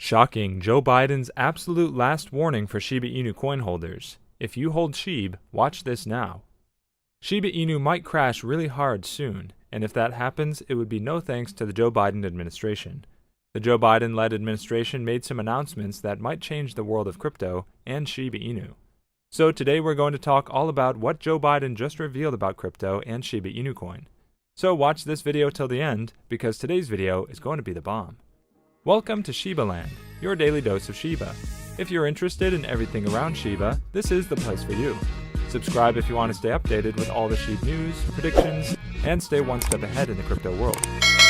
Shocking Joe Biden's absolute last warning for Shiba Inu coin holders. If you hold SHIB, watch this now. Shiba Inu might crash really hard soon, and if that happens, it would be no thanks to the Joe Biden administration. The Joe Biden-led administration made some announcements that might change the world of crypto and Shiba Inu. So today we're going to talk all about what Joe Biden just revealed about crypto and Shiba Inu coin. So watch this video till the end, because today's video is going to be the bomb. Welcome to Shiba Land, your daily dose of Shiba. If you're interested in everything around Shiba, this is the place for you. Subscribe if you want to stay updated with all the Shib news, predictions, and stay one step ahead in the crypto world.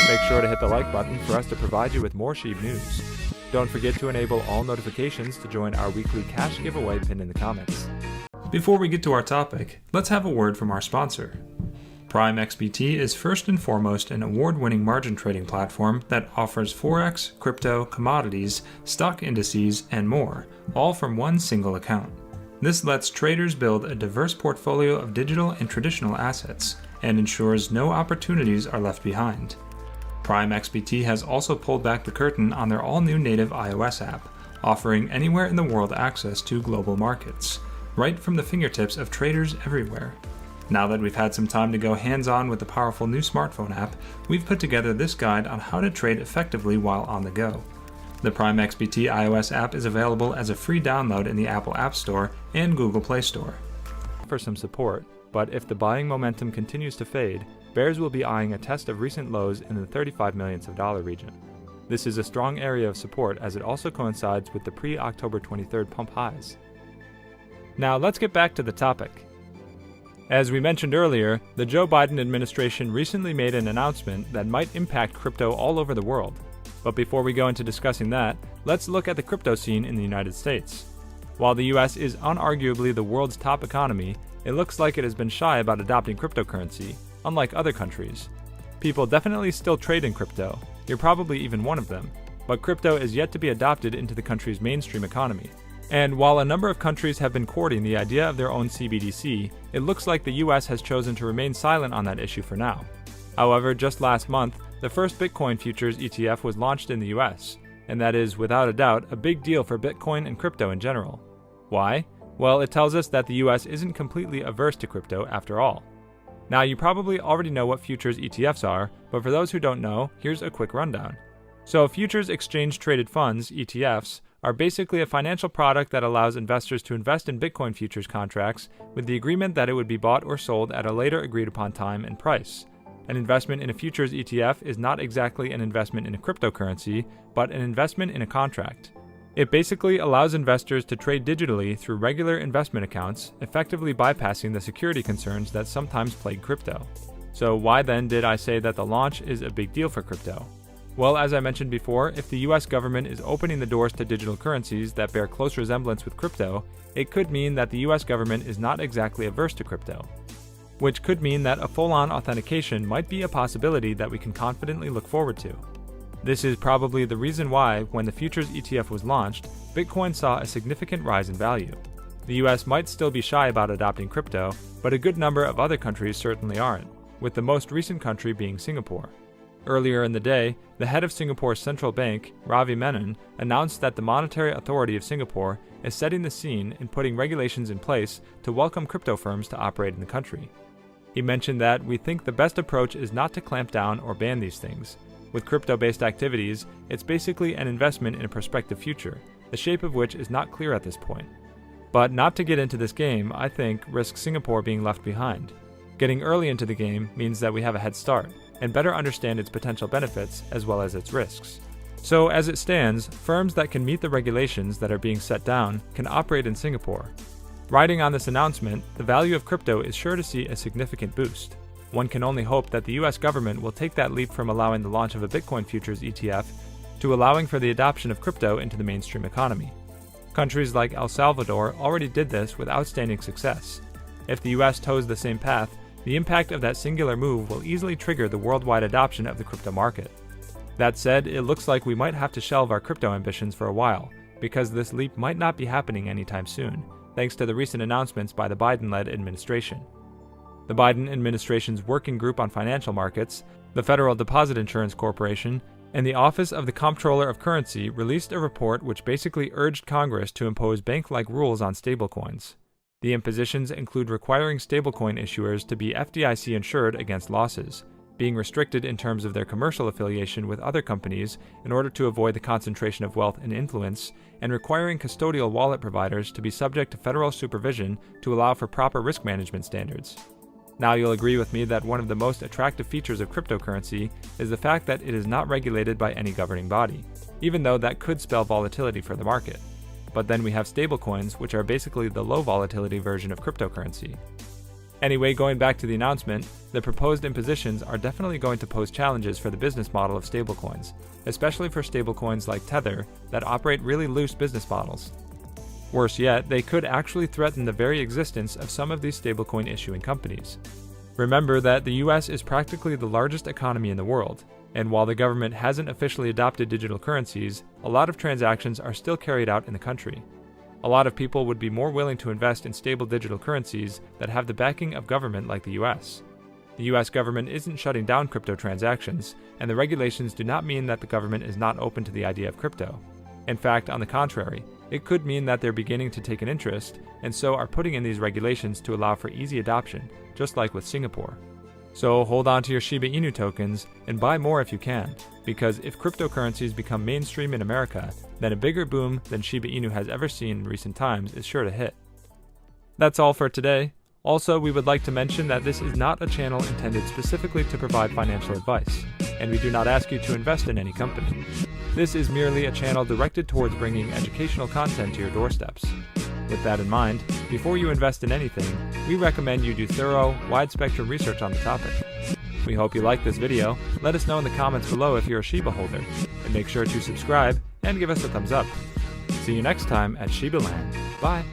Make sure to hit the like button for us to provide you with more Shib news. Don't forget to enable all notifications to join our weekly cash giveaway pinned in the comments. Before we get to our topic, let's have a word from our sponsor. Prime XBT is first and foremost an award-winning margin trading platform that offers forex, crypto, commodities, stock indices, and more, all from one single account. This lets traders build a diverse portfolio of digital and traditional assets, and ensures no opportunities are left behind. Prime XBT has also pulled back the curtain on their all-new native iOS app, offering anywhere in the world access to global markets, right from the fingertips of traders everywhere. Now that we've had some time to go hands-on with the powerful new smartphone app, we've put together this guide on how to trade effectively while on the go. The Prime XBT iOS app is available as a free download in the Apple App Store and Google Play Store. For some support, but if the buying momentum continues to fade, bears will be eyeing a test of recent lows in the $35 million region. This is a strong area of support as it also coincides with the pre-October 23rd pump highs. Now let's get back to the topic. As we mentioned earlier, the Joe Biden administration recently made an announcement that might impact crypto all over the world. But before we go into discussing that, let's look at the crypto scene in the United States. While the US is unarguably the world's top economy, it looks like it has been shy about adopting cryptocurrency, unlike other countries. People definitely still trade in crypto, you're probably even one of them, but crypto is yet to be adopted into the country's mainstream economy. And while a number of countries have been courting the idea of their own CBDC, it looks like the US has chosen to remain silent on that issue for now. However, just last month, the first Bitcoin futures ETF was launched in the US, and that is, without a doubt, a big deal for Bitcoin and crypto in general. Why? Well, it tells us that the US isn't completely averse to crypto after all. Now, you probably already know what futures ETFs are, but for those who don't know, here's a quick rundown. So, futures exchange traded funds, ETFs, are basically a financial product that allows investors to invest in Bitcoin futures contracts with the agreement that it would be bought or sold at a later agreed upon time and price. An investment in a futures ETF is not exactly an investment in a cryptocurrency, but an investment in a contract. It basically allows investors to trade digitally through regular investment accounts, effectively bypassing the security concerns that sometimes plague crypto. So why then did I say that the launch is a big deal for crypto? Well, as I mentioned before, if the US government is opening the doors to digital currencies that bear close resemblance with crypto, it could mean that the US government is not exactly averse to crypto. Which could mean that a full-on authentication might be a possibility that we can confidently look forward to. This is probably the reason why, when the futures ETF was launched, Bitcoin saw a significant rise in value. The US might still be shy about adopting crypto, but a good number of other countries certainly aren't, with the most recent country being Singapore. Earlier in the day, the head of Singapore's central bank, Ravi Menon, announced that the Monetary Authority of Singapore is setting the scene and putting regulations in place to welcome crypto firms to operate in the country. He mentioned that we think the best approach is not to clamp down or ban these things. With crypto-based activities, it's basically an investment in a prospective future, the shape of which is not clear at this point. But not to get into this game, I think, risks Singapore being left behind. Getting early into the game means that we have a head start, and better understand its potential benefits as well as its risks. So as it stands, firms that can meet the regulations that are being set down can operate in Singapore. Riding on this announcement, the value of crypto is sure to see a significant boost. One can only hope that the US government will take that leap from allowing the launch of a Bitcoin futures ETF to allowing for the adoption of crypto into the mainstream economy. Countries like El Salvador already did this with outstanding success. If the US toes the same path, the impact of that singular move will easily trigger the worldwide adoption of the crypto market. That said, it looks like we might have to shelve our crypto ambitions for a while, because this leap might not be happening anytime soon, thanks to the recent announcements by the Biden-led administration. The Biden administration's Working Group on Financial Markets, the Federal Deposit Insurance Corporation, And the Office of the Comptroller of Currency released a report which basically urged Congress to impose bank-like rules on stablecoins. The impositions include requiring stablecoin issuers to be FDIC insured against losses, being restricted in terms of their commercial affiliation with other companies in order to avoid the concentration of wealth and influence, and requiring custodial wallet providers to be subject to federal supervision to allow for proper risk management standards. Now you'll agree with me that one of the most attractive features of cryptocurrency is the fact that it is not regulated by any governing body, even though that could spell volatility for the market. But then we have stablecoins, which are basically the low volatility version of cryptocurrency. Anyway, going back to the announcement, the proposed impositions are definitely going to pose challenges for the business model of stablecoins, especially for stablecoins like Tether that operate really loose business models. Worse yet, they could actually threaten the very existence of some of these stablecoin issuing companies. Remember that the US is practically the largest economy in the world, and while the government hasn't officially adopted digital currencies, a lot of transactions are still carried out in the country. A lot of people would be more willing to invest in stable digital currencies that have the backing of government like the US. The US government isn't shutting down crypto transactions, and the regulations do not mean that the government is not open to the idea of crypto. In fact, on the contrary, it could mean that they're beginning to take an interest, and so are putting in these regulations to allow for easy adoption, just like with Singapore. So hold on to your Shiba Inu tokens and buy more if you can, because if cryptocurrencies become mainstream in America, then a bigger boom than Shiba Inu has ever seen in recent times is sure to hit. That's all for today. Also, we would like to mention that this is not a channel intended specifically to provide financial advice, and we do not ask you to invest in any company. This is merely a channel directed towards bringing educational content to your doorsteps. With that in mind, before you invest in anything, we recommend you do thorough, wide-spectrum research on the topic. We hope you liked this video. Let us know in the comments below if you're a Shiba holder, and make sure to subscribe and give us a thumbs up. See you next time at Shiba Land. Bye!